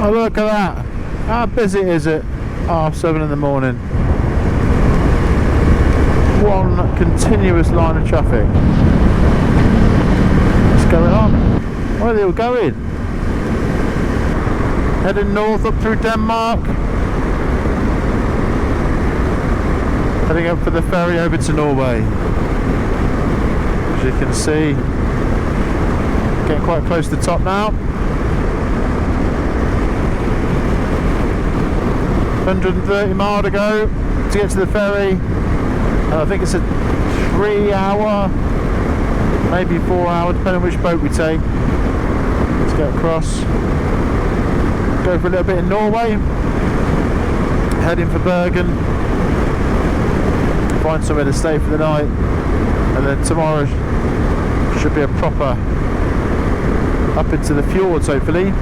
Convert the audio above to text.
Oh, look at that. How busy is it? 7:30 in the morning. One continuous line of traffic. What's going on? Where are they all going? Heading north up through Denmark. Heading up for the ferry over to Norway. As you can see, getting quite close to the top now. 130 mile to go to get to the ferry, and I think it's a 3-hour, maybe 4-hour, depending on which boat we take. Let's get across, go for a little bit in Norway, heading for Bergen, find somewhere to stay for the night, and then tomorrow should be a proper up into the fjords hopefully.